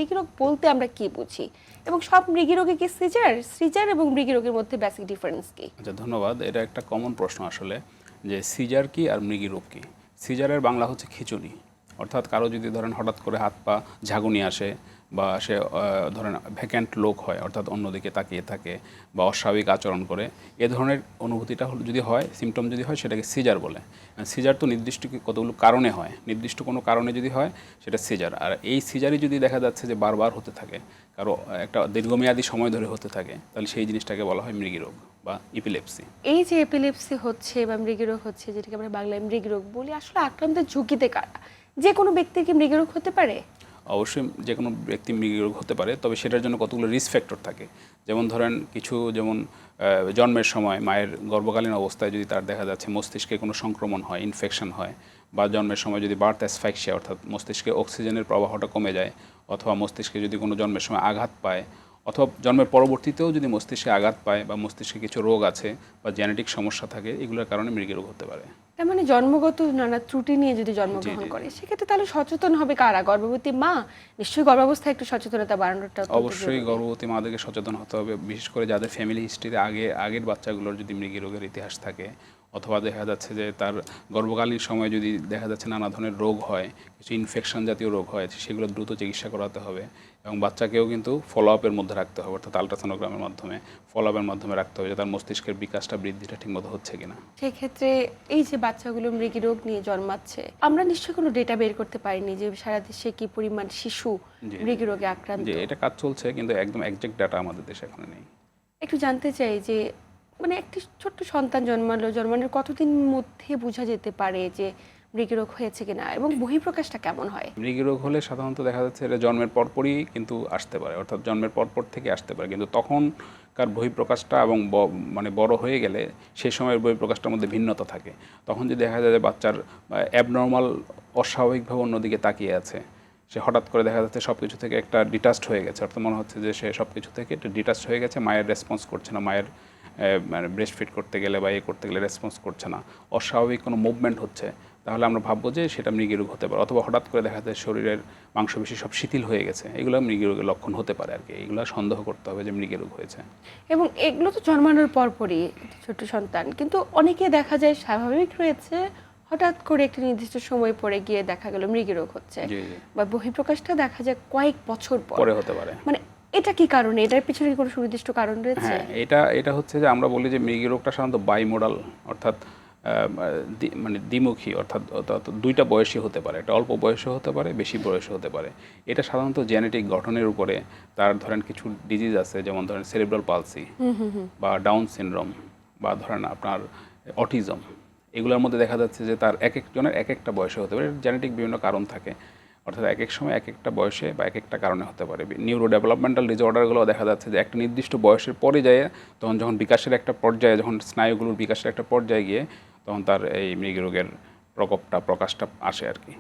মৃগীরোগ বলতে আমরা কি বুঝি এবং সব মৃগীরোগে কি সিজার এবং মৃগীরোগের মধ্যে বেসিক ডিফারেন্স কি? আচ্ছা, ধন্যবাদ। এটা একটা কমন প্রশ্ন আসলে, যে সিজার কি আর মৃগীরোগ কি। সিজারের বাংলা হচ্ছে খিঁচুনি, অর্থাৎ কারো যদি ধরেন হঠাৎ করে হাত পা ঝাঁকুনি আসে বা সে ধরেন ভ্যাকেন্ট লোক হয়, অর্থাৎ অন্যদিকে তাকিয়ে থাকে বা অস্বাভাবিক আচরণ করে, এ ধরনের অনুভূতিটা যদি হয়, সিমটম যদি হয়, সেটাকে সিজার বলে। সিজার তো নির্দিষ্ট কতগুলো কারণে হয়, নির্দিষ্ট কোনো কারণে যদি হয় সেটা সিজার। আর এই সিজারই যদি দেখা যাচ্ছে যে বারবার হতে থাকে, কারো একটা দীর্ঘমেয়াদী সময় ধরে হতে থাকে, তাহলে সেই জিনিসটাকে বলা হয় মৃগীরোগ বা ইপিলেপসি। এই যে এপিলেপসি হচ্ছে বা মৃগীরোগ হচ্ছে, যেটাকে আমরা বাংলায় মৃগীরোগ বলি, আসলে আক্রান্তের ঝুঁকিতে কারা? যে কোনো ব্যক্তির কি মৃগীরোগ হতে পারে? অবশ্যই যে কোনো ব্যক্তি মৃগীরোগ হতে পারে, তবে সেটার জন্য কতগুলো রিস্ক ফ্যাক্টর থাকে। যেমন ধরেন যেমন জন্মের সময় মায়ের গর্ভকালীন অবস্থায় যদি তার দেখা যাচ্ছে মস্তিষ্কে কোনো সংক্রমণ হয়, ইনফেকশন হয়, বা জন্মের সময় যদি বার্থ অ্যাসফাইক্সিয়া অর্থাৎ মস্তিষ্কে অক্সিজেনের প্রবাহটা কমে যায়, অথবা মস্তিষ্কে যদি কোনো জন্মের সময় আঘাত পায়, অথবা জন্মের পরবর্তীতেও যদি মস্তিষ্কে আঘাত পায় বা মস্তিষ্কে কিছু রোগ আছে বা জেনেটিক সমস্যা থাকে, এগুলোর কারণে মৃগীরোগ হতে পারে। তার মানে জন্মগত নানা ত্রুটি নিয়ে যদি জন্মগ্রহণ করে, সেক্ষেত্রে তাহলে সচেতন হবে কারা? গর্ভবতী মা? নিশ্চয়ই গর্ভাবস্থায় একটু সচেতনতা বাড়ানোটা অবশ্যই গর্ভবতী মাদেরকে সচেতন হতে হবে, বিশেষ করে যাদের ফ্যামিলি হিস্ট্রিতে আগের বাচ্চাগুলোর যদি মৃগীরোগের ইতিহাস থাকে, অথবা দেখা যাচ্ছে যে তার গর্ভকালীন সময় যদি দেখা যাচ্ছে নানা ধরনের রোগ হয়, কিছু ইনফেকশন জাতীয় রোগ হয়, সেগুলো দ্রুত চিকিৎসা করাতে হবে। এবং বাচ্চাকেও কিন্তু ফলো আপের মধ্যে রাখতে হবে, অর্থাৎ আলট্রাসোনোগ্রামের মাধ্যমে ফলো আপের মাধ্যমে রাখতে হবে যে তার মস্তিষ্কের বিকাশটা বৃদ্ধিটা ঠিকমতো হচ্ছে কিনা। সেক্ষেত্রে এই যে বাচ্চাগুলো মৃগীরোগ নিয়ে জন্মাচ্ছে, আমরা নিশ্চয়ই কোনো ডেটা বের করতে পারিনি যে সারা দেশে কি পরিমাণ শিশু মৃগীরোগে আক্রান্ত। যে এটা কাজ চলছে, কিন্তু একদম একজ্যাক্ট ডাটা আমাদের দেশে এখন নেই। একটু জানতে চাই যে মানে একটি ছোট্ট সন্তান জন্মানোর কতদিন মধ্যে বোঝা যেতে পারে যে মৃগীরোগ হয়েছে কিনা, এবং বহিঃপ্রকাশটা কেমন হয়? মৃগীরোগ হলে সাধারণত দেখা যাচ্ছে এটা জন্মের পরপরই কিন্তু আসতে পারে, অর্থাৎ জন্মের পরপর থেকে আসতে পারে, কিন্তু তখনকার বহিঃপ্রকাশটা এবং মানে বড় হয়ে গেলে সেই সময়ের বহিঃপ্রকাশটার মধ্যে ভিন্নতা থাকে। তখন যদি দেখা যায় যে বাচ্চার অ্যাবনর্মাল, অস্বাভাবিকভাবে অন্যদিকে তাকিয়ে আছে, সে হঠাৎ করে দেখা যাচ্ছে সব কিছু থেকে একটা ডিটাচড হয়ে গেছে, অর্থাৎ মনে হচ্ছে যে সে সব কিছু থেকে একটা ডিটাচড হয়ে গেছে, মায়ের রেসপন্স করছে না, মায়ের মানে ব্রেস্ট ফিড করতে গেলে বা করতে গেলে রেসপন্স করছে না, অস্বাভাবিক কোনো মুভমেন্ট হচ্ছে, তাহলে আমরা ভাববো যে সেটা মৃগীরোগ হতে পারে। অথবা হঠাৎ করে দেখা যায় শরীরের মাংসপেশি সব শিথিল হয়ে গেছে, এগুলো মৃগীরোগের লক্ষণ হতে পারে আর কি। এগুলো সন্দেহ করতে হবে যে মৃগীরোগ হয়েছে। এবং এগুলো তো জন্মানোর পরপরই ছোট সন্তান, কিন্তু অনেকে দেখা যায় স্বাভাবিক রয়েছে, হঠাৎ করে একটি নির্দিষ্ট সময় পরে গিয়ে দেখা গেল মৃগীরোগ হচ্ছে, বা বহিঃপ্রকাশটা দেখা যায় কয়েক বছর পরে হতে পারে। মানে এটা কি কারণে? এটার পিছনে কোনো সুনির্দিষ্ট কারণ রয়েছে? হ্যাঁ, এটা হচ্ছে যে আমরা বলি যে মৃগীরোগটা সাধারণত বাইমোডাল, অর্থাৎ মানে দ্বিমুখী, অর্থাৎ দুইটা বয়সী হতে পারে, একটা অল্প বয়সে হতে পারে, বেশি বয়সে হতে পারে। এটা সাধারণত জেনেটিক গঠনের উপরে, তার ধরেন কিছু ডিজিজ আছে, যেমন ধরেন সেরিব্রাল পালসি বা ডাউন সিনড্রোম বা ধরেন আপনার অটিজম, এগুলোর মধ্যে দেখা যাচ্ছে যে তার এক একজনের এক একটা বয়সে হতে পারে। জেনেটিক বিভিন্ন কারণ থাকে, অর্থাৎ এক এক সময় এক একটা বয়সে বা এক একটা কারণে হতে পারে। নিউরো ডেভেলপমেন্টাল ডিসঅর্ডারগুলো দেখা যাচ্ছে যে একটা নির্দিষ্ট বয়সের পরে যায়, তখন যখন বিকাশের একটা পর্যায়ে, যখন স্নায়ুগুলোর বিকাশের একটা পর্যায়ে গিয়ে তখন তার এই মৃগীরোগের প্রকোপটা, প্রকাশটা আসে আর কি।